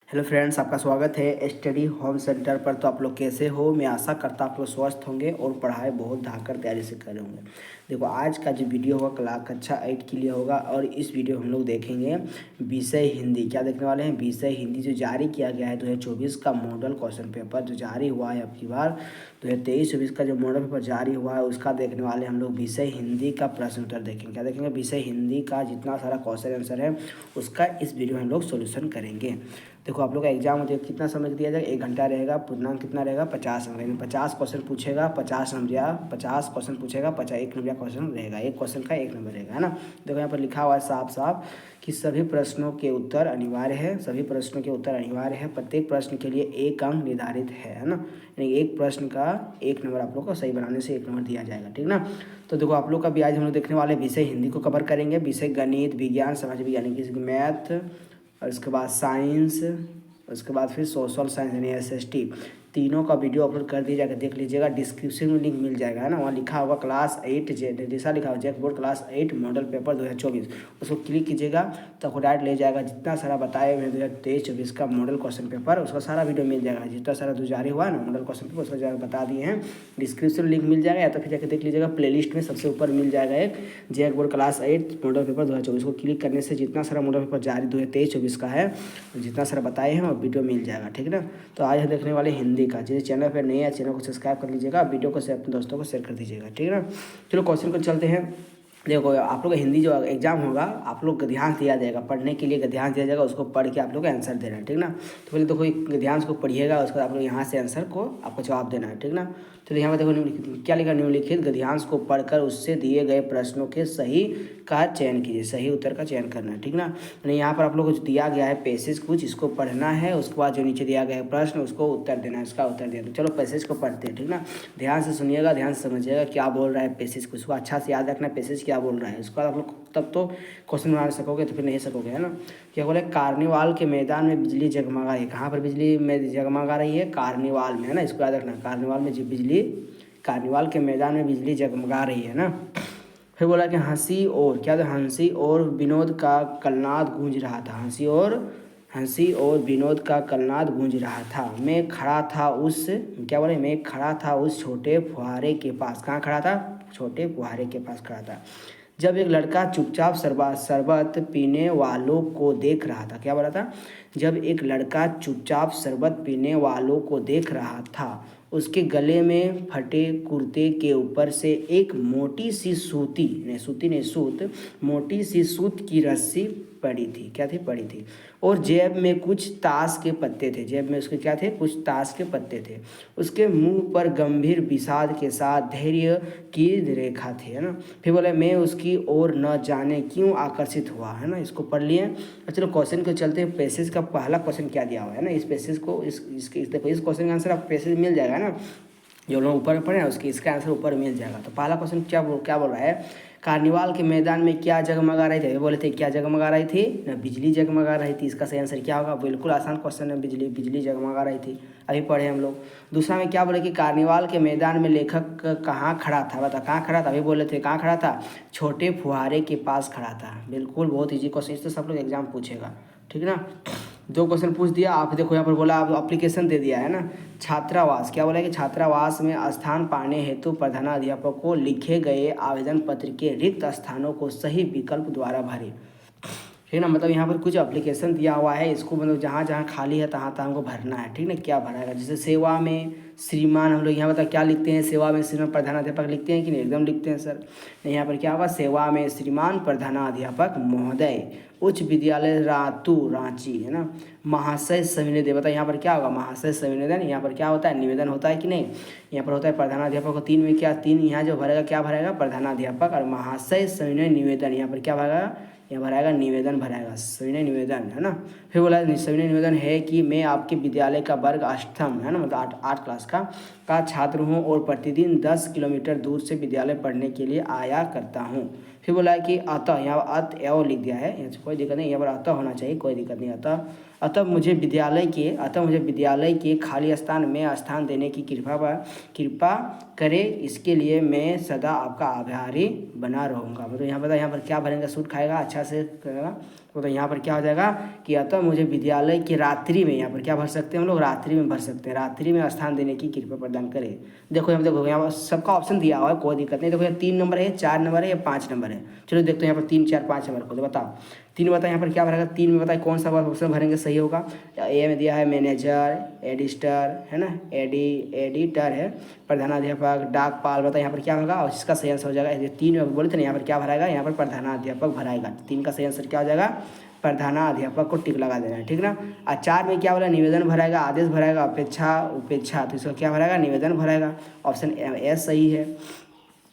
Hello friends, आपका स्वागत है स्टडी होम सेंटर पर। तो आप लोग कैसे हो? मैं आशा करता आप लोग स्वस्थ होंगे और पढ़ाई बहुत धाकर तैयारी से कर रहे होंगे। देखो, आज का जो वीडियो होगा कला कक्षा 8 के लिए होगा और इस वीडियो हम लोग देखेंगे विषय हिंदी। क्या देखने वाले हैं? विषय हिंदी जो जारी किया गया है 2024 का मॉडल क्वेश्चन पेपर जो जारी हुआ है। अब की बार 2023-24 का जो मॉडल पेपर जारी हुआ है उसका देखने वाले हम लोग विषय हिंदी का प्रश्न उत्तर देखेंगे। क्या देखेंगे? विषय हिंदी का जितना सारा क्वेश्चन आंसर है उसका इस वीडियो में हम लोग सोल्यूशन करेंगे। देखो, आप लोग का एग्जाम होते कितना समय दिया जाएगा? 1 घंटा रहेगा। पूर्णांक कितना रहेगा? 50 नंबर में 50 क्वेश्चन पूछेगा, 50 नंबर 50 क्वेश्चन पूछेगा, 1 नंबर क्वेश्चन रहेगा। एक क्वेश्चन का 1 नंबर रहेगा, है ना। देखो यहाँ पर लिखा हुआ है साफ साफ कि सभी प्रश्नों के उत्तर अनिवार्य है। सभी प्रश्नों के उत्तर अनिवार्य है। प्रत्येक प्रश्न के लिए 1 अंक निर्धारित है ना। यानी एक प्रश्न का 1 नंबर आप लोग को सही बनाने से 1 नंबर दिया जाएगा, ठीक ना। तो देखो, आप लोग का भी आज हम लोग देखने वाले विषय हिंदी को कवर करेंगे। विषय गणित, विज्ञान, समाज विज्ञान, मैथ, और उसके बाद साइंस, उसके बाद फिर सोशल साइंस यानी SST, तीनों का वीडियो अपलोड कर दिया जाएगा। देख लीजिएगा, डिस्क्रिप्शन में लिंक मिल जाएगा, है ना। वहाँ लिखा होगा क्लास 8 जैसा लिखा होगा JAC board class 8 model paper 2024। उसको क्लिक कीजिएगा तो आपको डायरेक्ट ले जाएगा। जितना सारा बताए हुए 2023-24 का मॉडल क्वेश्चन पेपर उसका सारा वीडियो मिल जाएगा। जितना सारा जो जारी हुआ है ना मॉडल क्वेश्चन पेपर उसका जाकर बता दिए हैं। डिस्क्रिप्शन लिंक मिल जाएगा या तो फिर जाकर देख लीजिएगा। प्लेलिस्ट में सबसे ऊपर मिल जाएगा एक JAC board class 8 model paper 2024। को क्लिक करने से जितना सारा मॉडल पेपर जारी 2023-24 का है, जितना सारा बताए हैं वो वीडियो मिल जाएगा, ठीक है ना। तो आज हम देखने वाले हिंदी का। जैसे चैनल पर नहीं है, चैनल को सब्सक्राइब कर लीजिएगा, वीडियो को अपने दोस्तों को शेयर कर दीजिएगा, ठीक है ना। चलो क्वेश्चन को चलते हैं। देखो, आप लोग का हिंदी जो एग्जाम होगा आप लोग को ध्यान दिया जाएगा। पढ़ने के लिए ध्यान दिया जाएगा, उसको पढ़ के आप लोग को आंसर देना है, ठीक ना। तो पहले देखो ध्यान से पढ़िएगा, उसके बाद आप लोग यहाँ से आंसर को आपको जवाब देना है, ठीक ना। तो यहाँ पर देखो निम्नलिखित क्या लिखा? निम्नलिखित गद्यांश को पढ़कर उससे दिए गए प्रश्नों के सही का चयन कीजिए। सही उत्तर का चयन करना है, ठीक ना। यानी यहाँ पर आप लोग को दिया गया है पैसेज कुछ, इसको पढ़ना है। उसके बाद जो नीचे दिया गया है प्रश्न उसको उत्तर देना है, इसका उत्तर देना है। चलो पैसेज को पढ़ते हैं, ठीक ना। ध्यान से सुनिएगा, ध्यान से समझिएगा क्या बोल रहा है पैसेज को। उसको अच्छा से याद रखना पैसेज क्या बोल रहा है। उसके बाद आप लोग तब तो क्वेश्चन बना सकोगे, तो फिर नहीं सकोगे, है ना। क्या बोले? कार्निवाल के मैदान में बिजली जगमगा रही है। कहाँ पर बिजली में जगमगा रही है? कार्निवाल में, है ना। इसको याद रखना, कार्निवाल में बिजली, कार्निवाल के मैदान में बिजली जगमगा रही है ना। फिर बोला कि हंसी और क्या था? हंसी और विनोद का कलनाद गूंज रहा था। हंसी और विनोद का कलनाद गूंज रहा था। मैं खड़ा था उस, क्या बोले? मैं खड़ा था उस छोटे फुहारे के पास। कहाँ खड़ा था? छोटे फुहारे के पास खड़ा था। जब एक लड़का चुपचाप शरबत पीने वालों को देख रहा था। क्या बोला था? जब एक लड़का चुपचाप शरबत पीने वालों को देख रहा था, उसके गले में फटे कुर्ते के ऊपर से एक मोटी सी सूत मोटी सी सूत की रस्सी पड़ी थी। क्या थी? पड़ी थी। और जेब में कुछ ताश के पत्ते थे। जेब में उसके क्या थे? कुछ ताश के पत्ते थे। उसके मुंह पर गंभीर विषाद के साथ धैर्य की रेखा थी, है ना। फिर बोले मैं उसकी ओर न जाने क्यों आकर्षित हुआ, है ना। इसको पढ़ लिए। चलो क्वेश्चन को चलते हैं। पैसेज का पहला क्वेश्चन क्या दिया हुआ है ना, इस पैसेज को इस क्वेश्चन का आंसर आप पैसेज मिल जाएगा ना। जो लोग ऊपर पढ़े हैं उसके इसका आंसर ऊपर मिल जाएगा। तो पहला क्वेश्चन क्या बोल रहा है? कार्निवाल के मैदान में क्या जगमगा रही थी? बोले थे क्या जगमगा रही थी ना? बिजली जगमगा रही थी। इसका सही आंसर क्या होगा? बिल्कुल आसान क्वेश्चन है, बिजली जगमगा रही थी। अभी पढ़े हम लोग। दूसरा में क्या बोले कि कार्निवाल के मैदान में लेखक कहाँ खड़ा था? बता कहाँ खड़ा था? अभी बोले थे कहाँ खड़ा था? छोटे फुहारे के पास खड़ा था। बिल्कुल बहुत ईजी क्वेश्चन, इससे सब लोग एग्जाम पूछेगा, ठीक ना। 2 क्वेश्चन पूछ दिया। आप देखो यहाँ पर बोला आप अप्लीकेशन दे दिया है ना। छात्रावास, क्या बोला कि छात्रावास में स्थान पाने हेतु प्रधानाध्यापक को लिखे गए आवेदन पत्र के रिक्त स्थानों को सही विकल्प द्वारा भरें, ठीक ना। मतलब यहाँ पर कुछ एप्लीकेशन दिया हुआ है, इसको मतलब जहाँ जहाँ खाली है तहाँ तहाँ हमको भरना है, ठीक ना। क्या भराएगा? जैसे सेवा में श्रीमान, हम लोग यहाँ बता क्या लिखते हैं? सेवा में श्रीमान प्रधानाध्यापक लिखते हैं कि नहीं? एकदम लिखते हैं सर। यहाँ पर क्या होगा? सेवा में श्रीमान प्रधानाध्यापक महोदय उच्च विद्यालय रांची, है ना। महाशय सविनय बता यहाँ पर क्या होगा? महाशय सविनय। यहाँ पर क्या होता है? निवेदन होता है कि नहीं? यहाँ पर होता है प्रधानाध्यापक को 3 में क्या 3 यहाँ जो भरेगा क्या भरेगा? प्रधानाध्यापक। और महाशय सविनय निवेदन यहाँ पर क्या भरेगा? यहाँ भराएगा निवेदन भराएगा, सविनय निवेदन, है ना। फिर बोला सविनय निवेदन है कि मैं आपके विद्यालय का वर्ग अष्टम, है ना, मतलब 8 क्लास का छात्र हूँ और प्रतिदिन 10 किलोमीटर दूर से विद्यालय पढ़ने के लिए आया करता हूँ। फिर बोला है कि अतः, यहाँ अत एव लिख दिया है, यहाँ से कोई दिक्कत नहीं, यहाँ पर अतः होना चाहिए, कोई दिक्कत नहीं। अतः मुझे विद्यालय के खाली स्थान में स्थान देने की कृपा करे, इसके लिए मैं सदा आपका आभारी बना रहूँगा। मतलब यहाँ पर क्या भरेंगे? सूट खाएगा, अच्छा से करेगा, तो यहाँ पर क्या हो जाएगा कि अतः मुझे विद्यालय की रात्रि में, यहाँ पर क्या भर सकते हैं हम लोग, रात्रि में भर सकते हैं, रात्रि में स्थान देने की कृपया प्रदान करें। देखो यहाँ पर सबका ऑप्शन दिया हुआ है, कोई दिक्कत नहीं। देखो यहाँ 3 नंबर है, 4 नंबर है या 5 नंबर है। चलो देखते हैं यहाँ पर 3, 4, 5 नंबर को, तो बताओ 3 बताए यहाँ पर क्या भरेगा, 3 में बताए कौन सा ऑप्शन भरेंगे सही होगा। ए में दिया है मैनेजर, एडिस्टर है ना, एडिटर है, प्रधानाध्यापक, डाकपाल, बताए यहाँ पर क्या होगा, और इसका सही आंसर हो जाएगा। ये 3 में बोले थे ना, यहाँ पर क्या भराएगा, यहाँ पर प्रधानाध्यापक भराएगा। 3 का सही आंसर क्या हो जाएगा, प्रधानाध्यापक को टिक लगा देना है, ठीक ना। और 4 में क्या बोला, निवेदन भराएगा, आदेश भराएगा, उपेक्षा, तो इसका क्या भराएगा, निवेदन भराएगा। ऑप्शन ए सही है।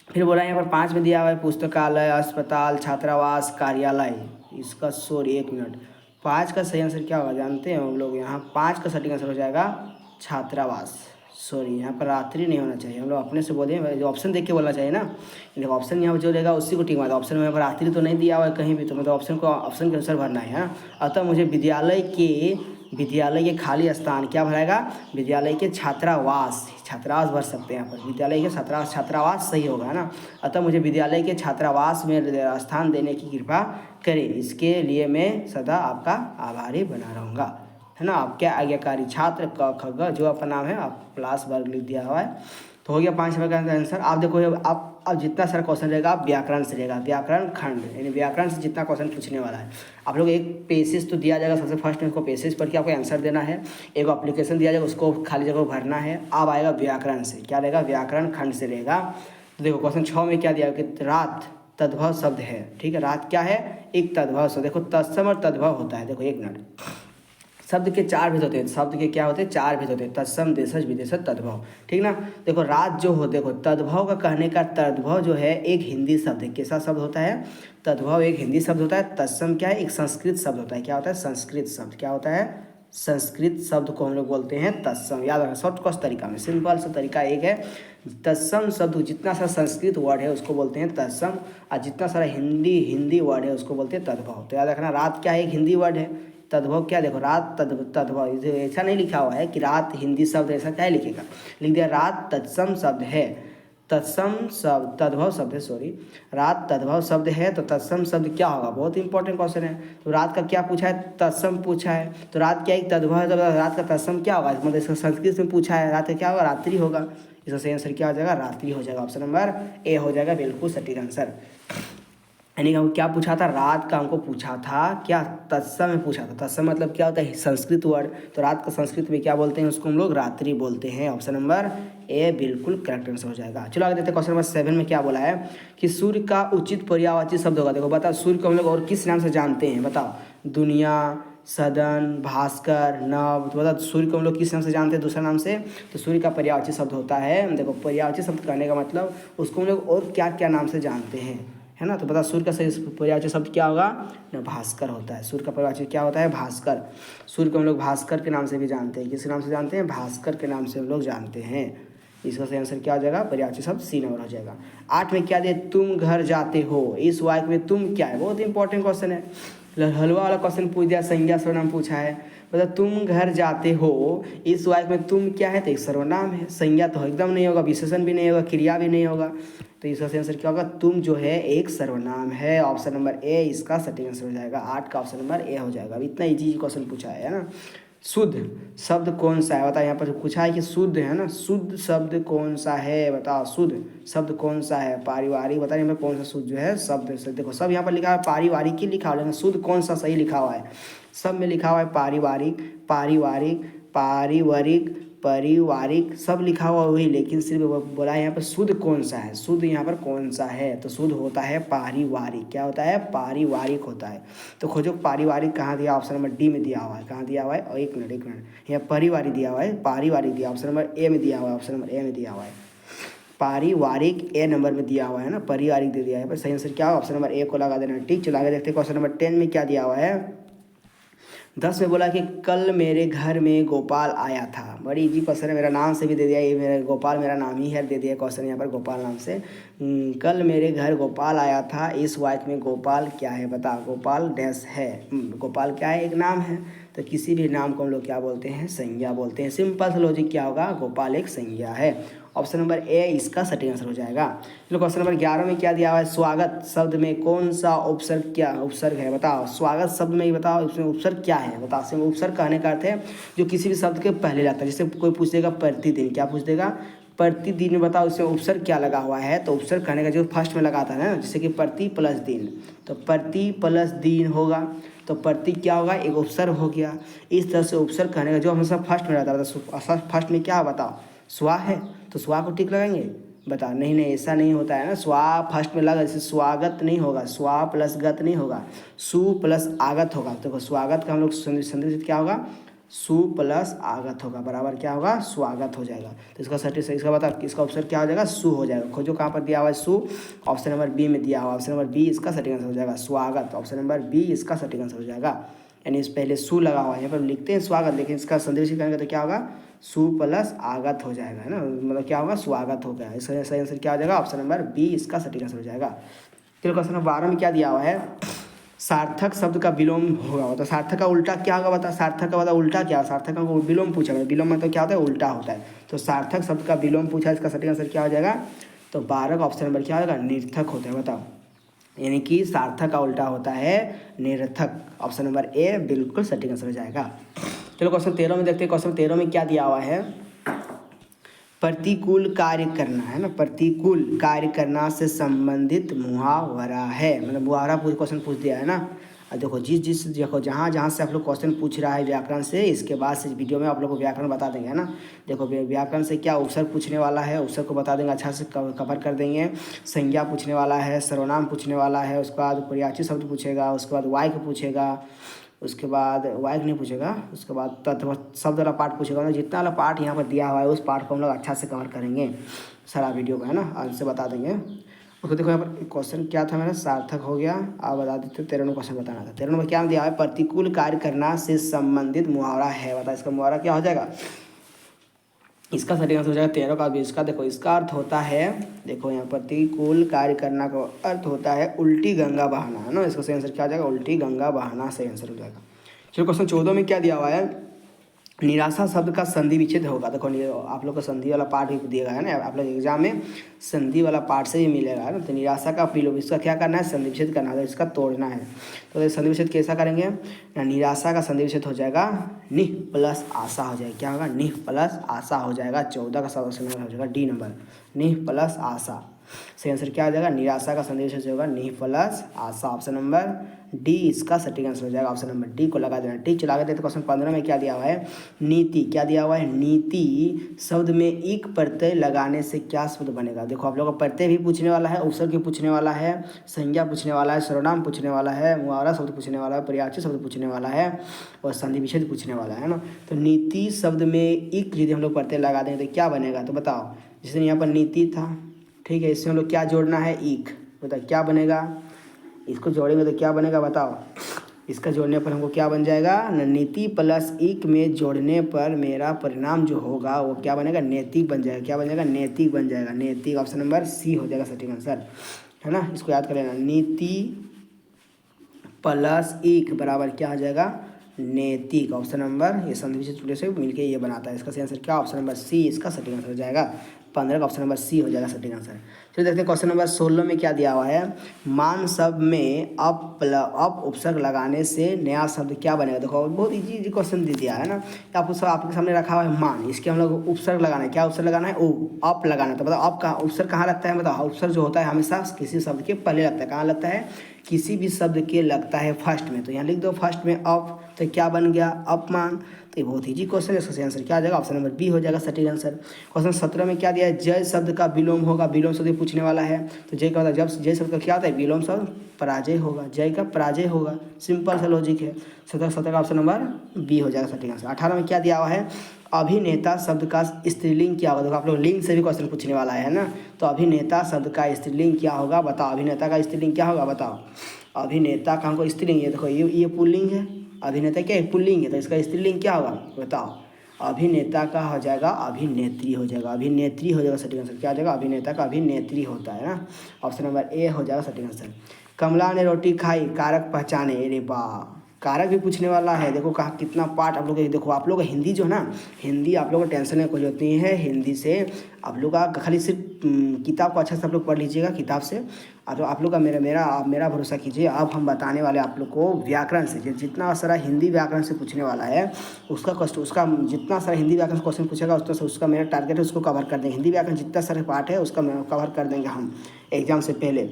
फिर बोला यहाँ पर 5 में दिया हुआ है पुस्तकालय, अस्पताल, छात्रावास, कार्यालय। इसका सॉरी 1 मिनट, 5 का सही आंसर क्या होगा जानते हैं हम लोग, यहाँ 5 का सटीक आंसर हो जाएगा छात्रावास। सॉरी यहाँ पर रात्रि नहीं होना चाहिए, हम लोग अपने से बोले, जो ऑप्शन देख के बोलना चाहिए ना। देखो ऑप्शन यहाँ पर जो रहेगा उसी को ठीक माना। ऑप्शन में यहाँ पर रात्रि तो नहीं दिया हुआ है कहीं भी, तो मतलब ऑप्शन के अनुसार भरना है ना। अतः मुझे विद्यालय के खाली स्थान क्या भराएगा, विद्यालय के छात्रावास भर सकते हैं यहाँ पर, विद्यालय के छात्रावास सही होगा है ना। अतः मुझे विद्यालय के छात्रावास में स्थान देने की कृपा करें, इसके लिए मैं सदा आपका आभारी बना रहूँगा, है ना। आपके आज्ञाकारी छात्र क ख ग, जो आपका नाम है आप क्लास वर्ग लिख दिया हुआ है। तो हो गया 5 नंबर का आंसर। आप देखो अब जितना सारा क्वेश्चन रहेगा आप व्याकरण से रहेगा, व्याकरण खंड, यानी व्याकरण से जितना क्वेश्चन पूछने वाला है आप लोग, एक पेसेज तो दिया जाएगा सबसे फर्स्ट में, उसको पेसेज पढ़ के आपको आंसर देना है। एक एप्लीकेशन दिया जाएगा, उसको खाली जगह भरना है। अब आएगा व्याकरण से, क्या रहेगा, व्याकरण खंड से रहेगा। तो देखो क्वेश्चन 6 में क्या दिया कि रात तद्भव शब्द है, ठीक है। रात क्या है, एक तद्भव शब्द। देखो तत्सम और तद्भव होता है। देखो 1 मिनट, शब्द के 4 भेद होते हैं, शब्द के क्या होते हैं, 4 भेद होते हैं, तत्सम, देशज, विदेशज, तद्भव, ठीक ना। देखो रात जो हो, देखो तद्भव का कहने का, तद्भव जो है एक हिंदी शब्द है। कैसा शब्द होता है, तद्भव एक हिंदी शब्द होता है। तत्सम क्या है, एक संस्कृत शब्द होता है। क्या होता है, संस्कृत शब्द। क्या होता है, संस्कृत शब्द को हम लोग बोलते हैं तत्सम। याद रखना शॉर्टकट तरीका में, सिंपल सा तरीका एक है। तत्सम शब्द जितना सारा संस्कृत वर्ड है उसको बोलते हैं तत्सम, और जितना सारा हिंदी वर्ड है उसको बोलते हैं तद्भव। तो याद रखना रात क्या है, एक हिंदी वर्ड है। तद्भव क्या, देखो रात तद्भव, ऐसा नहीं लिखा हुआ है कि रात हिंदी शब्द, ऐसा क्या लिखेगा, लिख दिया रात तत्सम शब्द है। तत्सम शब्द तद्भव शब्द है, सॉरी, रात तद्भव शब्द है। तो तत्सम शब्द क्या होगा, बहुत इंपॉर्टेंट क्वेश्चन है। तो रात का क्या पूछा है, तत्सम पूछा है। तो रात क्या एक तद्भव है, तो रात का तत्सम क्या होगा, मतलब इसका संस्कृत में पूछा है, रात का क्या होगा, रात्रि होगा। इसका सही आंसर क्या हो जाएगा, रात्रि हो जाएगा। ऑप्शन नंबर ए हो जाएगा बिल्कुल सटीक आंसर। यानी कि हमको क्या पूछा था, रात का हमको पूछा था क्या, तत्सम में पूछा था। तत्सम मतलब क्या होता है, संस्कृत वर्ड। तो रात का संस्कृत में क्या बोलते हैं, उसको हम लोग रात्रि बोलते हैं। ऑप्शन नंबर ए बिल्कुल करेक्ट आंसर हो जाएगा। चलो आगे देखते हैं क्वेश्चन नंबर 7 में क्या बोला है कि सूर्य का उचित पर्यायवाची शब्द होगा। देखो बताओ सूर्य को हम लोग और किस नाम से जानते हैं, बताओ, दुनिया, सदन, भास्कर, नव। तो बताओ सूर्य को हम लोग किस नाम से जानते हैं, दूसरा नाम से। तो सूर्य का पर्यायवाची शब्द होता है, देखो पर्यायवाची शब्द कहने का मतलब उसको हम लोग और क्या क्या नाम से जानते हैं, है ना। तो बता सूर्य का सही पर्यायवाची शब्द क्या होगा, भास्कर होता है। सूर्य का पर्यायवाची क्या होता है, भास्कर। सूर्य को हम लोग भास्कर के नाम से भी जानते हैं। किस नाम से जानते हैं, भास्कर के नाम से हम लोग जानते हैं। इसका सही आंसर क्या हो जाएगा, पर्यायवाची शब्द सी नंबर हो जाएगा। 8 में क्या दिया, तुम घर जाते हो। इस वाक्य में तुम क्या है, बहुत इंपॉर्टेंट क्वेश्चन है। हलवा वाला क्वेश्चन पूछ दिया, संज्ञा सर्वनाम पूछा है। मतलब तुम घर जाते हो, इस वाक्य में तुम क्या है, तो एक सर्वनाम है। संज्ञा तो एकदम नहीं होगा, विशेषण भी नहीं होगा, क्रिया भी नहीं होगा। तो इसका सही आंसर क्या होगा, तुम जो है एक सर्वनाम है। ऑप्शन नंबर ए इसका सटीक आंसर हो जाएगा। 8 का ऑप्शन नंबर ए हो जाएगा। अब इतना इजी क्वेश्चन पूछा है ना। शुद्ध शब्द कौन सा है, बताओ। यहाँ पर पूछा है कि शुद्ध है ना, शुद्ध शब्द कौन सा है, बताओ शुद्ध शब्द कौन सा है। पारिवारिक, बताइए यहाँ पर कौन सा शुद्ध जो है शब्द से, देखो सब यहाँ पर लिखा है पारिवारिक ही लिखा हुआ है, लेकिन शुद्ध कौन सा सही लिखा हुआ है, सब में लिखा हुआ है पारिवारिक, पारिवारिक, पारिवारिक, पारिवारिक, सब लिखा हुआ वही, लेकिन सिर्फ बोला है यहाँ पर शुद्ध कौन सा है। शुद्ध यहाँ पर कौन सा है, तो शुद्ध होता है पारिवारिक। क्या होता है, पारिवारिक होता है। तो खोजो पारिवारिक कहाँ दिया, ऑप्शन नंबर डी में दिया हुआ है। कहाँ दिया हुआ है, और एक मिनट यहाँ पारिवारिक दिया हुआ है, पारिवारिक दिया, ऑप्शन नंबर ए में दिया हुआ है। ऑप्शन नंबर ए में दिया हुआ है पारिवारिक, ए नंबर में दिया हुआ है ना, पारिवारिक दे दिया है। पर सही आंसर क्या है, ऑप्शन नंबर ए को लगा देना। ठीक, चलो आगे देखते हैं क्वेश्चन नंबर 10 में क्या दिया हुआ है। 10 में बोला कि कल मेरे घर में गोपाल आया था। बड़ी इजी क्वेश्चन है, मेरा नाम से भी दे दिया, ये मेरा गोपाल मेरा नाम ही है, दे दिया क्वेश्चन यहाँ पर गोपाल नाम से। कल मेरे घर गोपाल आया था, इस वाक्य में गोपाल क्या है, बता। गोपाल डैश है, गोपाल क्या है, एक नाम है। तो किसी भी नाम को हम लोग क्या बोलते हैं, संज्ञा बोलते हैं। सिंपल सा लॉजिक क्या होगा, गोपाल एक संज्ञा है। ऑप्शन नंबर ए इसका सटीक आंसर हो जाएगा। चलो क्वेश्चन नंबर 11 में क्या दिया हुआ है, स्वागत शब्द में कौन सा उपसर्ग है बताओ। स्वागत शब्द में ही बताओ इसमें उपसर्ग क्या है बताओ। इसमें उपसर्ग कहने का अर्थ है जो किसी भी शब्द के पहले लगता है। जैसे कोई पूछ देगा प्रतिदिन, क्या पूछ देगा, प्रतिदिन में बताओ इसमें उपसर्ग क्या लगा हुआ है। तो उपसर्ग कहने का जो फर्स्ट में लगाता है ना, जैसे कि प्रति प्लस दिन, तो प्रति प्लस दिन होगा, तो प्रति क्या होगा, एक उपसर्ग हो गया। इस तरह से उपसर्ग कहने का जो हमेशा फर्स्ट में रहता है, फर्स्ट में क्या बताओ, स्वा है, तो स्वा को टिक लगाएंगे बता। नहीं नहीं ऐसा नहीं होता है ना, स्वा फर्स्ट में लगा, जैसे स्वागत नहीं होगा, स्वा प्लस गत नहीं होगा, सु प्लस आगत होगा। तो स्वागत का हम लोग संधि क्या होगा, सु प्लस आगत होगा, बराबर क्या होगा, स्वागत हो जाएगा। तो इसका सटीक इसका बता, इसका ऑप्शन क्या हो जाएगा, सु हो जाएगा। खोजो कहाँ पर दिया हुआ है, सु, ऑप्शन नंबर बी में दिया हुआ, ऑप्शन नंबर बी इसका सटीक आंसर हो जाएगा, स्वागत, ऑप्शन नंबर बी इसका सटीक आंसर हो जाएगा। यानी इस पहले सु लगा हुआ है, यहाँ पर लिखते हैं स्वागत, लेकिन इसका संदेश करेंगे तो क्या होगा, सु प्लस आगत हो जाएगा, है ना, मतलब क्या होगा, स्वागत हो गया। इसका सही आंसर क्या हो जाएगा, ऑप्शन नंबर बी इसका सटीक आंसर हो जाएगा। चलो क्वेश्चन नंबर 12 में क्या दिया हुआ है, सार्थक शब्द का विलोम होगा, तो सार्थक का उल्टा क्या होगा बता। सार्थक का बता उल्टा क्या, सार्थक का विलोम पूछा है, विलोम मतलब क्या होता है, उल्टा होता है। तो सार्थक शब्द का विलोम पूछा, इसका सटीक आंसर क्या हो जाएगा, तो 12 का ऑप्शन नंबर क्या होगा, निर्थक होता है, बताओ। यानी कि सार्थक का उल्टा होता है निरर्थक, ऑप्शन नंबर ए बिल्कुल सटीक आंसर हो जाएगा। चलो क्वेश्चन 13 में देखते हैं। क्वेश्चन 13 में क्या दिया हुआ है, प्रतिकूल कार्य करना, है ना, प्रतिकूल कार्य करना से संबंधित मुहावरा है, मतलब मुहावरा पूछ क्वेश्चन पूछ दिया है ना। अब देखो जिस देखो जहाँ से आप लोग क्वेश्चन पूछ रहा है व्याकरण से, इसके बाद से वीडियो में आप लोग को व्याकरण बता देंगे, है ना। देखो व्याकरण से क्या उपसर्ग पूछने वाला है, उपसर्ग को बता देंगे, अच्छा से कवर कर देंगे। संज्ञा पूछने वाला है, सर्वनाम पूछने वाला है, उसके बाद पर्यायवाची शब्द पूछेगा, उसके बाद वाक्य पूछेगा, उसके बाद वाक्य नहीं पूछेगा, उसके बाद तत्व शब्द वाला पार्ट पूछेगा। जितना वाला पार्ट यहाँ पर दिया हुआ है उस पार्ट को हम लोग अच्छा से कवर करेंगे सारा वीडियो का, है ना, आज से बता देंगे। ओके देखो यहाँ पर क्वेश्चन क्या था मेरा, सार्थक हो गया। आप बता देते 13 क्वेश्चन बताना था। 13 में क्या दिया है, प्रतिकूल कार्य करना से संबंधित मुहावरा है, बता इसका मुहावरा क्या हो जाएगा, इसका सटीक आंसर हो जाएगा 13 का 20 का। देखो इसका अर्थ होता है, देखो यहाँ प्रतिकूल कार्य करना का अर्थ होता है उल्टी गंगा बहाना, है ना। इसका सही आंसर क्या हो जाएगा, उल्टी गंगा बहाना सही आंसर हो जाएगा। चलो क्वेश्चन 14 में क्या दिया हुआ है, निराशा शब्द का संधि विच्छेद होगा। देखो आप लोग को संधि वाला पार्ट भी दिएगा, है ना, आप लोग एग्जाम में संधि वाला पार्ट से ही मिलेगा, है ना। तो निराशा का विलोम, इसका क्या करना है, संधि विच्छेद करना है, इसका तोड़ना है। तो संधि विच्छेद कैसा करेंगे, निराशा का संधि विच्छेद हो जाएगा निह प्लस आशा हो जाएगा, क्या होगा, निह प्लस आशा हो जाएगा। 14 का ऑप्शन हो जाएगा डी नंबर, निह प्लस आशा। सही आंसर क्या हो जाएगा, निराशा का संधि विच्छेद होगा निह प्लस आशा, ऑप्शन नंबर डी इसका सटीक आंसर हो जाएगा। ऑप्शन नंबर डी को लगा देना। ठीक चला गए। तो क्वेश्चन 15 में क्या दिया हुआ है, नीति, क्या दिया हुआ है, नीति शब्द में एक प्रत्यय लगाने से क्या शब्द बनेगा। देखो आप लोगों को प्रत्यय भी पूछने वाला है, उपसर्ग भी पूछने वाला है, संज्ञा पूछने वाला है, सर्वनाम पूछने वाला है, मुहावरा शब्द पूछने वाला है, पर्यायवाची शब्द पूछने वाला है और संधि विच्छेद पूछने वाला है ना। तो नीति शब्द में एक यदि हम लोग प्रत्यय लगा देंगे तो क्या बनेगा, तो बताओ। जैसे यहाँ पर नीति था, ठीक है, इसमें हम लोग क्या जोड़ना है, ईक, बताओ क्या बनेगा, इसको जोड़ेंगे तो क्या बनेगा बताओ। इसका जोड़ने पर हमको क्या बन जाएगा, नीति प्लस ईक में जोड़ने पर मेरा परिणाम जो होगा वो क्या बनेगा, नैतिक बन जाएगा। क्या बन जाएगा, नैतिक बन जाएगा। नैतिक, ऑप्शन नंबर सी हो जाएगा सटीक आंसर, है ना। इसको याद कर लेना, नीति प्लस ईक बराबर क्या हो जाएगा, नैतिक, ऑप्शन नंबर, ये संधि विच्छेद से मिलकर ये बनाता है। इसका सही आंसर क्या, ऑप्शन नंबर सी इसका सटीक आंसर हो जाएगा। 15 का ऑप्शन नंबर सी हो जाएगा सटीक आंसर। चलिए देखते हैं क्वेश्चन नंबर 16 में क्या दिया हुआ है, मान शब्द में अप उपसर्ग लगाने से नया शब्द क्या बनेगा। देखो बहुत इजी क्वेश्चन दे दिया है ना, आपके सामने रखा हुआ है मान, इसके हम लोग उपसर्ग लगाना है। क्या उपसर्ग लगाना है, ओ अप लगाना है। तो बताओ अप का उपसर्ग कहाँ लगता है, बताओ। उपसर्ग जो होता है हमेशा किसी शब्द के पहले लगता है, कहाँ लगता है, किसी भी शब्द के लगता है फर्स्ट में। तो यहाँ लिख दो फर्स्ट में अप, तो क्या बन गया, अपमान। तो ये बहुत ईजी क्वेश्चन है, इसका सही आंसर क्या आ जाएगा, ऑप्शन नंबर बी हो जाएगा सटीक आंसर। क्वेश्चन 17 में क्या दिया है, जय शब्द का विलोम होगा। विलोम शब्द पूछने वाला है, तो जय का होता है, जब जय शब्द का क्या होता है, विलोम शब्द पराजय होगा, जय का पराजय होगा, सिंपल सा लॉजिक है। 17 का ऑप्शन नंबर बी हो जाएगा सटीक आंसर। 18 में क्या दिया हुआ है, अभिनेता शब्द का स्त्रीलिंग क्या होगा। देखो आप लोग लिंग से भी क्वेश्चन पूछने वाला है ना, तो अभिनेता शब्द का स्त्रीलिंग क्या होगा, बताओ। अभिनेता का स्त्रीलिंग क्या होगा, बताओ। अभिनेता का हमको स्त्रीलिंग है, देखो ये पुल्लिंग है, अभिनेता क्या है, पुल्लिंग है, तो इसका स्त्रीलिंग क्या होगा, बताओ। अभिनेता का हो जाएगा अभिनेत्री हो जाएगा, अभिनेत्री हो जाएगा सटीक आंसर। क्या हो जाएगा, अभिनेता का अभिनेत्री होता है ना, ऑप्शन नंबर ए हो जाएगा सटीक आंसर। कमला ने रोटी खाई, कारक पहचाने, अरे वाह, कारक भी पूछने वाला है। देखो कहा कितना पार्ट आप लोग देखो, आप लोग हिंदी जो है ना, हिंदी आप लोग को टेंशन में कोई जरूरत नहीं है। हिंदी से आप लोग का खाली सिर्फ किताब को अच्छा से आप लोग पढ़ लीजिएगा किताब से। आप लोग का मेरा भरोसा कीजिए। अब हम बताने वाले आप लोग को व्याकरण से, जितना सारा हिंदी व्याकरण से पूछने वाला है उसका जितना सारा हिंदी व्याकरण से क्वेश्चन पूछेगा उतना से उसका मेरा टारगेट है उसको कवर कर देंगे। हिंदी व्याकरण जितना सारे पार्ट है उसका कवर कर देंगे हम एग्जाम से पहले।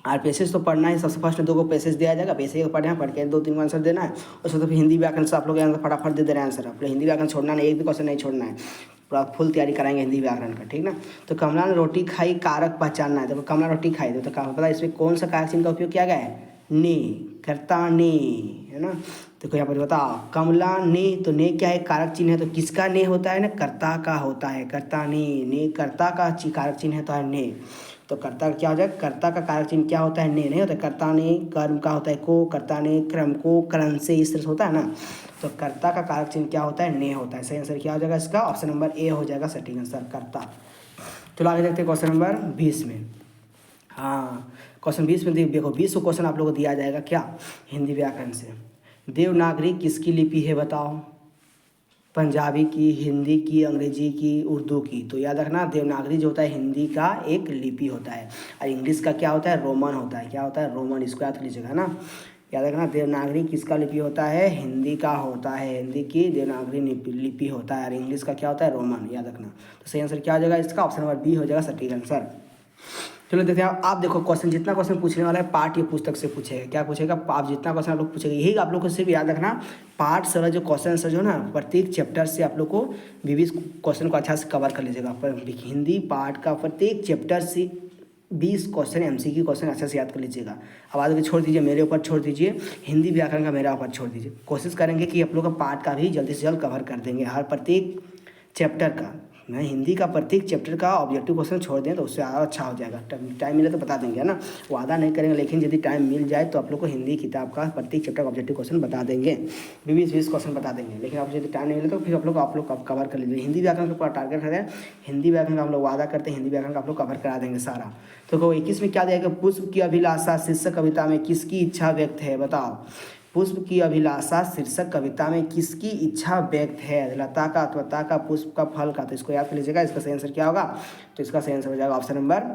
और पैसेज तो पढ़ना है, सबसे फर्स्ट 2 को पैसेज दिया जाएगा, पैसेज पढ़ना है, पढ़ के 2-3 को आंसर देना है। उसके तो फिर हिंदी व्याकरण से आप लोग आंसर फटाफट दे रहे हैं आंसर। आप लोग हिंदी व्याकरण छोड़ना नहीं, एक भी क्वेश्चन नहीं छोड़ना है, पूरा फुल तैयारी कराएंगे हिंदी व्याकरण का, ठीक ना। तो कमला ने रोटी खाई, कारक पहचानना है। देखो कमला रोटी खाई तो पता इसमें कौन सा कारक चिन्ह का उपयोग किया गया है? ने, कर्ता ने, है ना। देखो यहाँ पर बताओ कमला ने, तो ने क्या है? कारक चिन्ह है। तो किसका ने होता है ना? कर्ता का होता है। कर्ता ने कर्ता का कारक चिन्ह है तो है ने। तो कर्ता क्या हो जाएगा? कर्ता का कारक चिन्ह क्या होता है? ने नहीं होता। कर्ता ने कर्म का होता है को, कर्ता ने क्रम को करण से, इस तरह से होता है ना। तो कर्ता का कारक चिन्ह क्या होता है? ने होता है। सही आंसर क्या हो जाएगा इसका? ऑप्शन नंबर ए हो जाएगा सटीक आंसर, कर्ता। चलो आगे देखते हैं क्वेश्चन नंबर 20 में। हाँ क्वेश्चन 20 में देखो 20 क्वेश्चन आप लोगों को दिया जाएगा क्या? हिंदी व्याकरण से। देवनागरी किसकी लिपि है बताओ? पंजाबी की, हिंदी की, अंग्रेजी की, उर्दू की। तो याद रखना देवनागरी जो होता है हिंदी का एक लिपि होता है, और इंग्लिश का क्या होता है? रोमन होता है। क्या होता है? रोमन। इसको याद कर लीजिएगा ना। याद रखना देवनागरी किसका लिपि होता है? हिंदी का होता है। हिंदी की देवनागरी लिपि होता है, और इंग्लिश का क्या होता है? रोमन। याद रखना। तो सही आंसर क्या हो जाएगा इसका? ऑप्शन नंबर बी हो जाएगा सटीक आंसर। चलो देखते हैं आप देखो क्वेश्चन, जितना क्वेश्चन पूछने वाला है पाठ ये पुस्तक से पूछेगा। क्या पूछेगा? आप जितना क्वेश्चन आप लोग पूछेगा यही आप लोग को सिर्फ याद रखना। पार्ट सारा जो क्वेश्चन आंसर जो ना प्रत्येक चैप्टर से आप लोग को 20 क्वेश्चन को अच्छा से कवर कर लीजिएगा। पर हिंदी पार्ट का प्रत्येक चैप्टर से 20 क्वेश्चन MCQ क्वेश्चन अच्छा से याद कर लीजिएगा। अब आगे छोड़ दीजिए, मेरे ऊपर छोड़ दीजिए, हिंदी व्याकरण का मेरा ऊपर छोड़ दीजिए। कोशिश करेंगे कि आप लोग का पार्ट का भी जल्दी से जल्द कवर कर देंगे, हर प्रत्येक चैप्टर का। मैं हिंदी का प्रत्येक चैप्टर का ऑब्जेक्टिव क्वेश्चन छोड़ दें तो उससे और अच्छा हो जाएगा। टाइम मिले तो बता देंगे, है ना। वादा नहीं करेंगे, लेकिन यदि टाइम मिल जाए तो आप लोग को हिंदी किताब का प्रत्येक चैप्टर का ऑब्जेक्टिव क्वेश्चन बता देंगे। 20 क्वेश्चन बता देंगे, लेकिन आप यदि टाइम नहीं मिले तो फिर आप लोग कवर कर लीजिए। हिंदी व्याकरण का पूरा टारगेट है, हिंदी व्याकरण का हम लोग वादा करते हैं, हिंदी व्याकरण का आप लोग कवर करा देंगे सारा। तो 21 में क्या दिया? पुष्प की अभिलाषा शीर्षक कविता में किसकी इच्छा व्यक्त है बताओ? पुष्प की अभिलाषा शीर्षक कविता में किसकी इच्छा व्यक्त है? लता का, त्वता का, पुष्प का, फल का। तो इसको याद कर लीजिएगा। इसका सही आंसर क्या होगा? तो इसका सही आंसर हो जाएगा ऑप्शन नंबर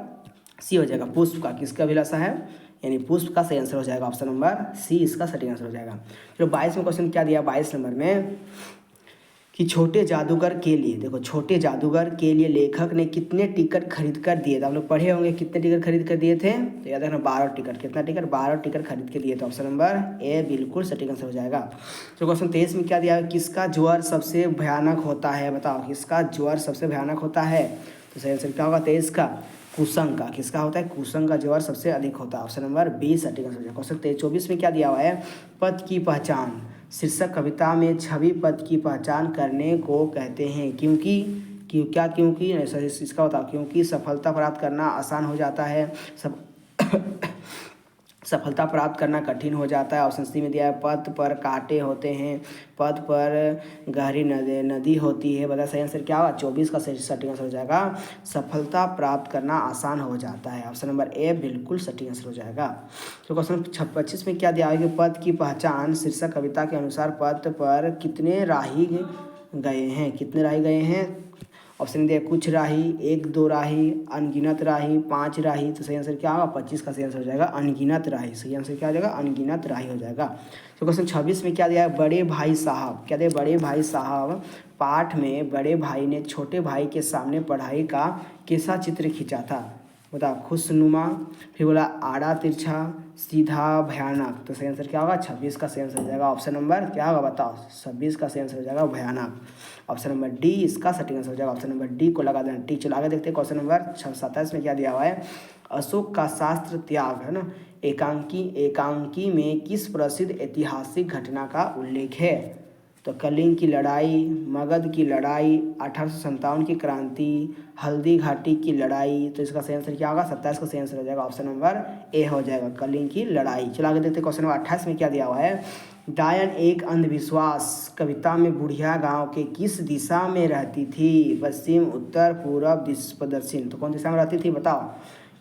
सी हो जाएगा। पुष्प का किसका अभिलाषा है, यानी पुष्प का सही आंसर हो जाएगा ऑप्शन नंबर सी, इसका सही आंसर हो जाएगा। चलो 22 में क्वेश्चन क्या दिया? 22 नंबर में कि छोटे जादूगर के लिए, देखो छोटे जादूगर के लिए लेखक ने कितने टिकट खरीद कर दिए थे? आप लोग पढ़े होंगे कितने टिकट खरीद कर दिए थे? तो याद रखना 12 टिकट। कितना टिकट? 12 टिकट खरीद के दिए थे। ऑप्शन नंबर ए बिल्कुल सटीक आंसर हो जाएगा। तो क्वेश्चन 23 में क्या दिया? किसका ज्वर सबसे भयानक होता है बताओ? किसका ज्वर सबसे भयानक होता है? तो सही आंसर क्या होगा 23 का? कुसंग का। किसका होता है? कुसंग का ज्वर सबसे अधिक होता है। ऑप्शन नंबर बी सटीक आंसर हो जाएगा। क्वेश्चन 24 में क्या दिया हुआ है? पद की पहचान शीर्षक कविता में छवि पद की पहचान करने को कहते हैं क्योंकि ऐसा इसका बताओ। क्योंकि सफलता प्राप्त करना आसान हो जाता है, सफलता प्राप्त करना कठिन हो जाता है। ऑप्शन सी में दिया है पद पर कांटे होते हैं, पद पर गहरी नदी होती है। बता सही आंसर क्या होगा? 24 का सटीक आंसर हो जाएगा सफलता प्राप्त करना आसान हो जाता है। ऑप्शन नंबर ए बिल्कुल सटीक आंसर हो जाएगा। तो क्वेश्चन 25 में क्या दिया है कि पद की पहचान शीर्षक कविता के अनुसार पद पर कितने राही गए हैं? कितने राही गए हैं? ऑप्शन दिया कुछ राही, 1-2 राही, अनगिनत राही, 5 राही। तो सही आंसर क्या होगा? 25 का सही आंसर हो जाएगा अनगिनत राही। सही आंसर क्या हो जाएगा? अनगिनत राही हो जाएगा। तो क्वेश्चन 26 में क्या दिया है? बड़े भाई साहब। क्या दिया? बड़े भाई साहब पाठ में बड़े भाई ने छोटे भाई के सामने पढ़ाई का कैसा चित्र खींचा था? बताओ। खुशनुमा, फिर बोला आड़ा तिरछा, सीधा, भयानक। तो सही आंसर क्या होगा? 26 का सही आंसर हो जाएगा ऑप्शन नंबर क्या होगा बताओ? 26 का सही आंसर हो जाएगा भयानक। ऑप्शन नंबर डी इसका सटीक आंसर हो जाएगा। ऑप्शन नंबर डी को लगा देना टी। चलो आगे देखते हैं क्वेश्चन नंबर 27 में क्या दिया हुआ है? अशोक का शास्त्र त्याग, है ना, एकांकी में किस प्रसिद्ध ऐतिहासिक घटना का उल्लेख है? तो कलिंग की लड़ाई, मगध की लड़ाई, 1857 की क्रांति, हल्दी घाटी की लड़ाई। तो इसका सही आंसर क्या होगा? 27 का सही आंसर हो जाएगा ऑप्शन नंबर ए हो जाएगा कलिंग की लड़ाई। चलो आगे देखते हैं क्वेश्चन नंबर 28 में क्या दिया हुआ है? डायन एक अंधविश्वास कविता में बुढ़िया गांव के किस दिशा में रहती थी? पश्चिम, उत्तर, पूर्व, दक्षिण। तो कौन दिशा में रहती थी बताओ?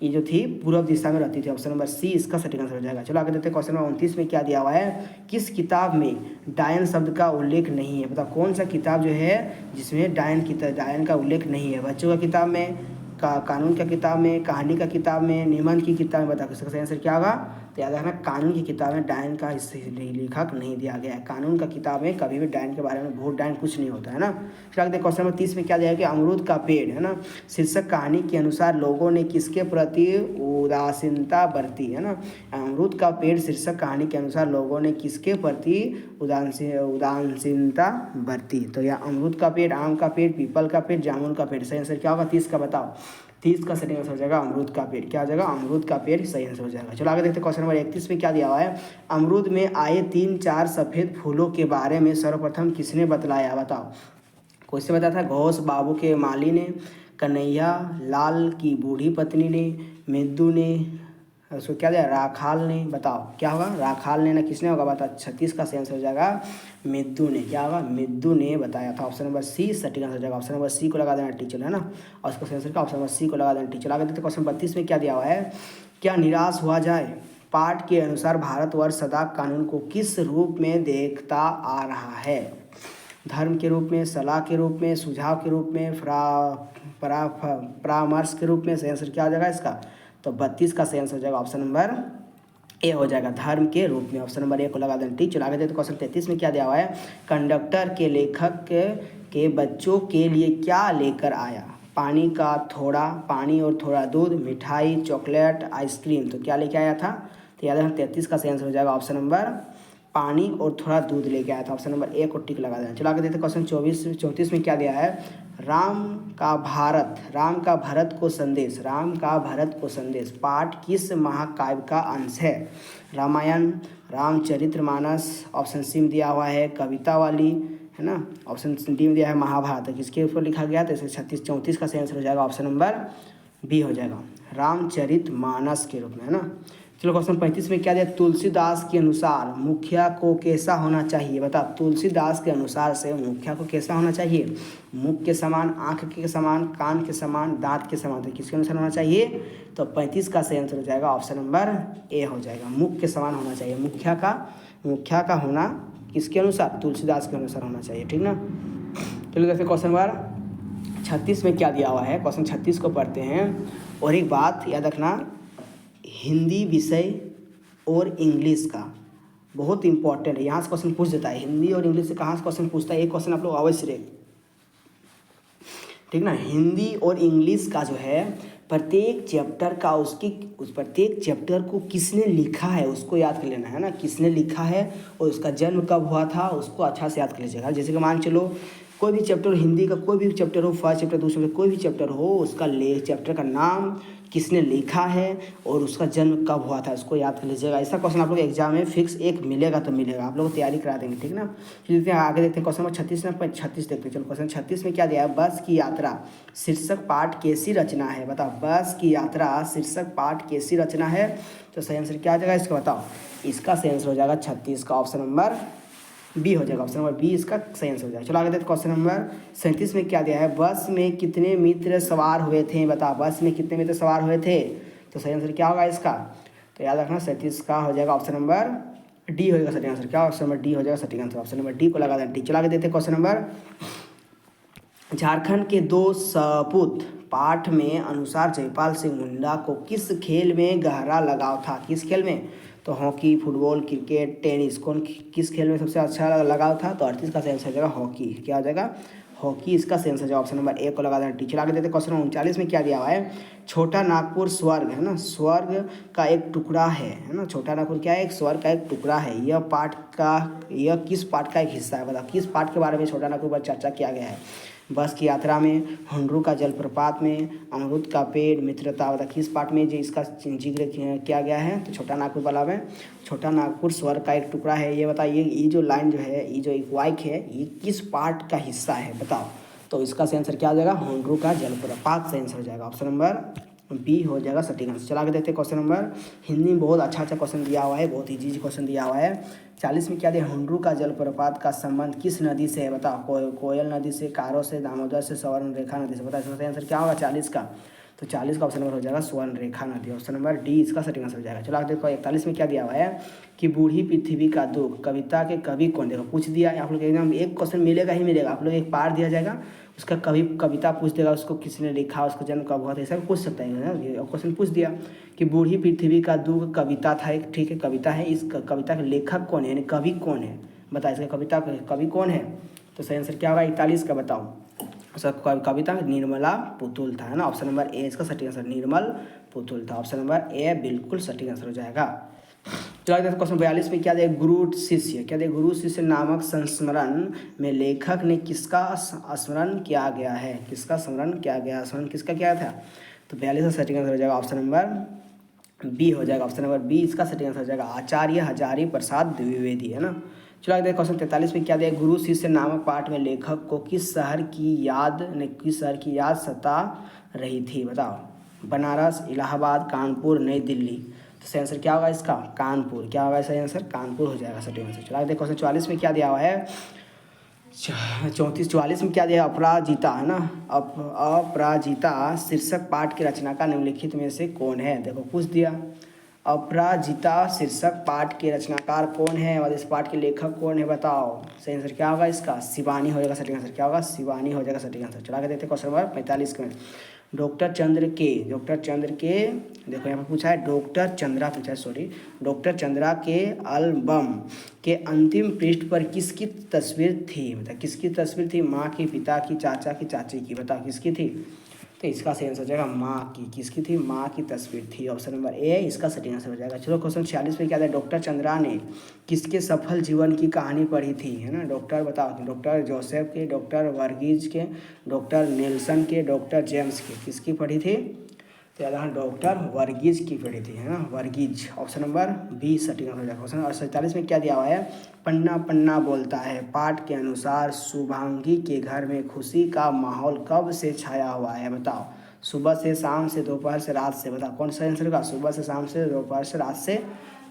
ये जो थी पूर्व दिशा में रहती थी। ऑप्शन नंबर सी इसका सटीक आंसर हो जाएगा। चलो आगे देखते हैं क्वेश्चन नंबर 29 में क्या दिया हुआ है, किस किताब में डायन शब्द का उल्लेख नहीं है। बताओ कौन सा किताब जो है जिसमें डायन का उल्लेख नहीं है। बच्चों का किताब में, कानून का किताब में, कहानी का किताब में, निबंध की किताब में। बताओ इसका सही आंसर क्या होगा। तो याद रखना कानून की किताब में डायन का लेखक नहीं दिया गया है। कानून का किताब में कभी भी डायन के बारे में भूत डायन कुछ नहीं होता है ना। फिर आगे क्वेश्चन नंबर 30 में क्या दिया है कि अमरूद का पेड़ है ना, शीर्षक कहानी के अनुसार लोगों ने किसके प्रति उदासीनता बरती है ना। अमरूद का पेड़ शीर्षक कहानी के अनुसार लोगों ने किसके प्रति उदासीनता बरती। तो यह अमरूद का पेड़, आम का पेड़, पीपल का पेड़, जामुन का पेड़। सही आंसर क्या होगा 30 का। बताओ 30 का सही आंसर हो जाएगा अमरूद का पेड़। क्या हो जाएगा, अमरूद का पेड़ सही आंसर हो जाएगा। चलो आगे देखते हैं क्वेश्चन नंबर 31 में क्या दिया हुआ है, अमरूद में आए 3-4 सफ़ेद फूलों के बारे में सर्वप्रथम किसने बतलाया। बताओ क्वेश्चन बताया था, घोष बाबू के माली ने, कन्हैया लाल की बूढ़ी पत्नी ने, मिद्दू ने, उसको क्या दिया, राखाल ने। बताओ क्या होगा, राखाल ने ना किसने होगा। बताओ 36 का सही आंसर हो जाएगा मिद्दू ने। क्या होगा, मिद्दू ने बताया था। ऑप्शन नंबर सी सटीक आंसर हो जाएगा। ऑप्शन नंबर सी को लगा देना टीचर है ना, और इसका सही आंसर का ऑप्शन नंबर सी को लगा देना टीचर। आगे देखते क्वेश्चन 32 में क्या दिया हुआ है, क्या निराश हुआ जाए पाठ के अनुसार भारतवर्ष सदा कानून को किस रूप में देखता आ रहा है। धर्म के रूप में, सलाह के रूप में, सुझाव के रूप में, परामर्श के रूप में। सही आंसर क्या हो जाएगा इसका, तो 32 का सही आंसर हो जाएगा ऑप्शन नंबर ए हो जाएगा, धर्म के रूप में। ऑप्शन नंबर ए को लगा देना टी। चलो आगे देखते क्वेश्चन 33 में क्या दिया हुआ है, कंडक्टर के लेखक के बच्चों के लिए क्या लेकर आया। पानी और थोड़ा दूध, मिठाई, चॉकलेट, आइसक्रीम। तो क्या लेके आया था, तो याद है 33 का सही आंसर हो जाएगा ऑप्शन नंबर पानी और थोड़ा दूध लेके आया था। ऑप्शन नंबर ए को टिक लगा देना। चलो आगे देखते क्वेश्चन 34 में क्या दिया है, राम का भरत को संदेश पाठ किस महाकाव्य का अंश है। रामायण, रामचरितमानस। ऑप्शन सी में दिया हुआ है कविता वाली है ना, ऑप्शन डी में दिया है महाभारत। किसके ऊपर लिखा गया, तो इसके 34 का सही आंसर हो जाएगा ऑप्शन नंबर बी हो जाएगा, रामचरितमानस के रूप में है ना। चलो क्वेश्चन 35 में क्या दिया, तुलसीदास के अनुसार मुखिया को कैसा होना चाहिए। बता तुलसीदास के अनुसार से मुखिया को कैसा होना चाहिए, मुख के समान, आँख के समान, कान के समान, दांत के समान। तो किसके अनुसार होना चाहिए, तो 35 का सही आंसर हो जाएगा ऑप्शन नंबर ए हो जाएगा, मुख के समान होना चाहिए। मुखिया का होना किसके अनुसार, तुलसीदास के अनुसार होना चाहिए, ठीक ना। चलो देखते क्वेश्चन नंबर 36 में क्या दिया हुआ है। क्वेश्चन 36 को पढ़ते हैं। और एक बात याद रखना, हिंदी विषय और इंग्लिश का बहुत इंपॉर्टेंट है, यहाँ से क्वेश्चन पूछ देता है। हिंदी और इंग्लिश से कहाँ से क्वेश्चन पूछता है, एक क्वेश्चन आप लोग अवश्य रहे, ठीक ना। हिंदी और इंग्लिश का जो है प्रत्येक चैप्टर का उस प्रत्येक चैप्टर को किसने लिखा है उसको याद कर लेना है ना, किसने लिखा है और उसका जन्म कब हुआ था उसको अच्छा से याद कर लीजिएगा। जैसे कि मान चलो कोई भी चैप्टर, हिंदी का कोई भी चैप्टर हो, फर्स्ट चैप्टर, दूसरा चैप्टर, कोई भी चैप्टर हो, उसका चैप्टर का नाम किसने लिखा है और उसका जन्म कब हुआ था उसको याद कर लीजिएगा। ऐसा क्वेश्चन आप लोग एग्जाम में फिक्स एक मिलेगा तो मिलेगा, आप लोग तैयारी करा देंगे, ठीक ना। फिर आगे देखते हैं क्वेश्चन नंबर 36 में 36 देखते हैं। चलो क्वेश्चन 36 में क्या दिया है, बस की यात्रा शीर्षक पाठ कैसी रचना है। बताओ बस की यात्रा शीर्षक पाठ कैसी रचना है, तो सही आंसर क्या आ जाएगा इसका, बताओ। इसका सही आंसर हो जाएगा 36 का ऑप्शन नंबर बी हो जाएगा, ऑप्शन नंबर बी इसका सही आंसर हो जाएगा। चलो आगे देखते क्वेश्चन नंबर 37 में क्या दिया है, बस में कितने मित्र सवार हुए थे। बताओ बस में कितने मित्र सवार हुए थे, तो सही आंसर क्या होगा इसका, तो याद रखना 37 का हो जाएगा ऑप्शन नंबर डी होगा सही आंसर। क्या ऑप्शन नंबर डी हो जाएगा सही आंसर, ऑप्शन नंबर डी को लगा देना। चलो आगे देखते क्वेश्चन नंबर, झारखंड के 2 सपूत पाठ में अनुसार जयपाल सिंह मुंडा को किस खेल में गहरा लगाव था। किस खेल में, तो हॉकी, फुटबॉल, क्रिकेट, टेनिस, किस खेल में सबसे अच्छा लगाव था, तो 38 का सही आंसर हो जाएगा हॉकी। क्या हो जाएगा, हॉकी इसका सही आंसर ऑप्शन नंबर ए को लगा देना। टीचर आगे देते क्वेश्चन 39 में क्या दिया हुआ है, छोटा नागपुर स्वर्ग है ना, स्वर्ग का एक टुकड़ा है ना, छोटा नागपुर क्या है, एक स्वर्ग का एक टुकड़ा है। यह किस पाठ का एक हिस्सा है। बताओ किस पाठ के बारे में छोटा नागपुर पर चर्चा किया गया है। बस की यात्रा में, हुंडरू का जलप्रपात में, अमरूद का पेड़, मित्रता। बताओ किस पाठ में जो इसका जिक्र किया गया है, तो छोटा नागपुर वाला में, छोटा नागपुर स्वर्ग का एक टुकड़ा है। ये बताइए ये जो लाइन जो है, ये जो एक वाक्य है, ये किस पाठ का हिस्सा है बताओ, तो इसका सही आंसर क्या हो जाएगा, हुंडरू का जलप्रपात सही आंसर हो जाएगा, ऑप्शन नंबर बी हो जाएगा सटीक आंसर। चला के देखते हैं क्वेश्चन नंबर, हिंदी में बहुत अच्छा क्वेश्चन दिया हुआ है, बहुत इजी क्वेश्चन दिया हुआ है। 40 में क्या दिया, हुंडरू का जलप्रपात का संबंध किस नदी से है। बताओ कोयल नदी से, कारो से, दामोदर से, सवर्ण रेखा नदी से। बताओ इसका सही आंसर क्या होगा 40 का, तो 40 का ऑप्शन नंबर हो जाएगा स्वर्ण रेखा नदी। ऑप्शन नंबर डी इसका सटीक आंसर हो जाएगा। चलो आगे देखो 41 में क्या दिया हुआ है कि बूढ़ी पृथ्वी का दुख कविता के कवि कौन। देखो पूछ दिया, आप लोग एग्जाम एक क्वेश्चन मिलेगा ही मिलेगा। आप लोग एक पार्ट दिया जाएगा, उसका कविता पूछ देगा, उसको किसने लिखा, उसको जन्म कब हुआ था, ऐसा पूछ सकता है। क्वेश्चन पूछ दिया कि बूढ़ी पृथ्वी का दुख कविता था, एक ठीक है कविता है, इस कविता के लेखक कौन है, यानी कवि कौन है, बता इसका कविता कवि कौन है। तो सही आंसर क्या होगा 41 का, बताओ। उसका कविता निर्मला पुतुल था, है ना। ऑप्शन नंबर ए इसका सटीक आंसर निर्मल पुतुल था। ऑप्शन नंबर ए बिल्कुल सटीक आंसर हो जाएगा। चलो क्वेश्चन 42 में क्या दे, गुरु शिष्य क्या दे, गुरु शिष्य नामक संस्मरण में लेखक ने किसका स्मरण किया गया है, किसका स्मरण किया गया, स्मरण किसका किया था। तो 42 का सटीक आंसर हो जाएगा ऑप्शन नंबर बी हो जाएगा। ऑप्शन नंबर बी इसका सटीक आंसर हो जाएगा आचार्य हजारी प्रसाद द्विवेदी, है ना। चलो आगे क्वेश्चन 43 में क्या दिया, गुरु शिष्य नामक पाठ में लेखक को किस शहर की याद सता रही थी, बताओ। बनारस, इलाहाबाद, कानपुर, नई दिल्ली। तो सही आंसर क्या होगा इसका, कानपुर। क्या होगा सही आंसर, कानपुर हो जाएगा सही आंसर। चलो आगे क्वेश्चन 44 में क्या दिया हुआ है, 44 में क्या दिया, अपराजिता, है ना। अपराजिता शीर्षक पाठ की रचना का निम्नलिखित में से कौन है। देखो पूछ दिया अपराजिता शीर्षक पाठ के रचनाकार कौन है और इस पाठ के लेखक कौन है, बताओ। सही आंसर क्या होगा इसका, शिवानी हो जाएगा सटीक आंसर। क्या होगा, शिवानी हो जाएगा सटीक आंसर। चला के देखते हैं क्वेश्चन नंबर 45 में। डॉक्टर चंद्र के देखो यहाँ पर पूछा है डॉक्टर चंद्रा पूछा है, सॉरी। डॉक्टर चंद्रा के एल्बम के अंतिम पृष्ठ पर किसकी तस्वीर थी, मतलब किसकी तस्वीर थी, माँ की, पिता की, चाचा की, चाची की, बताओ किसकी थी। तो इसका सही आंसर हो जाएगा माँ की। किसकी थी, माँ की तस्वीर थी। ऑप्शन नंबर ए इसका सही आंसर हो जाएगा। चलो क्वेश्चन 46 में क्या है, डॉक्टर चंद्रा ने किसके सफल जीवन की कहानी पढ़ी थी, है ना। डॉक्टर बताओ, डॉक्टर जोसेफ के, डॉक्टर वर्गीज के, डॉक्टर नेल्सन के, डॉक्टर जेम्स के, किसकी पढ़ी थी। तो याद रखना डॉक्टर वर्गीज की पढ़ी थी, है ना, वर्गीज। ऑप्शन नंबर बी सटीक आंसर हो जाएगा। क्वेश्चन 47 में क्या दिया हुआ है, पन्ना पन्ना बोलता है पाठ के अनुसार शुभांगी के घर में खुशी का माहौल कब से छाया हुआ है, बताओ। सुबह से, शाम से, दोपहर से, रात से, बताओ कौन सा आंसर होगा, सुबह से, शाम से, दोपहर से, रात से।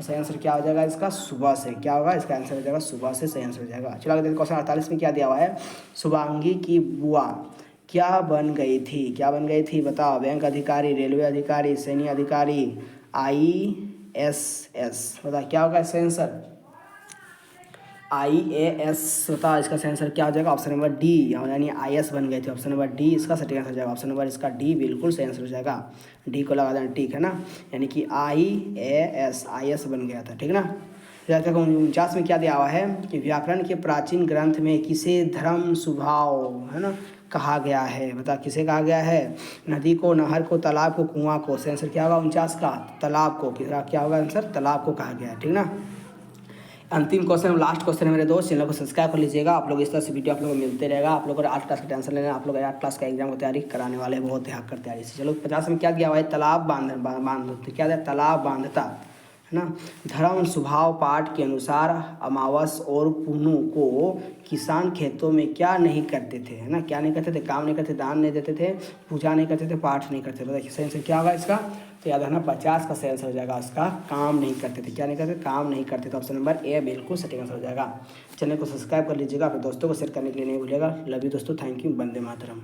सही आंसर क्या हो जाएगा इसका, सुबह से। क्या होगा इसका आंसर हो जाएगा सुबह से, सही आंसर हो जाएगा। चलो आगे देखते हैं क्वेश्चन 48 में क्या दिया हुआ है, शुभांगी की बुआ क्या बन गई थी, क्या बन गई थी, बताओ। बैंक अधिकारी, रेलवे अधिकारी, सैन्य अधिकारी, IAS, बताओ क्या होगा इसका आंसर, IAS। बताओ इसका सही आंसर क्या हो जाएगा, ऑप्शन नंबर डी, यानी IAS बन गए थे। ऑप्शन नंबर डी इसका सही आंसर हो जाएगा। ऑप्शन नंबर इसका डी बिल्कुल सही आंसर हो जाएगा। डी को लगा देना, ठीक है ना, यानी कि IAS बन गया था, ठीक है ना। 49 में क्या दिया हुआ है कि व्याकरण के प्राचीन ग्रंथ में किसे धर्म स्वभाव, है ना, कहा गया है, बता किसे कहा गया है, नदी को, नहर को, तालाब को, कुआं को। सही आंसर क्या होगा 49 का, तालाब को। क्या होगा आंसर, तालाब को कहा गया है, ठीक ना। अंतिम क्वेश्चन, लास्ट क्वेश्चन है मेरे दोस्त, चैनल को सब्सक्राइब कर लीजिएगा। आप लोग इस तरह से वीडियो आप लोगों को मिलते रहेगा। आप लोगों को 8 क्लास का टेंशन लेना, आप लोग 8 क्लास का एग्जाम की तैयारी कराने वाले हैं, बहुत ध्यान कर तैयारी से। चलो 50 में क्या दिया हुआ है, तालाब बांध क्या दिया, तालाब बांधता, है ना। धर्म स्वभाव पाठ के अनुसार अमावस और पुनू को किसान खेतों में क्या नहीं करते थे, है ना, क्या नहीं करते थे, काम नहीं करते, दान नहीं देते थे, पूजा नहीं करते थे, पाठ नहीं करते थे। बताइए सही आंसर क्या होगा इसका, तो याद रखना 50 का सही आंसर हो जाएगा उसका, काम नहीं करते थे। क्या नहीं करते, काम नहीं करते थे। ऑप्शन नंबर ए बिल्कुल सही आंसर हो जाएगा। चैनल को सब्सक्राइब कर लीजिएगा, अपने दोस्तों को शेयर करने के लिए नहीं भूलिएगा। लव यू दोस्तों, थैंक यू, वंदे मातरम।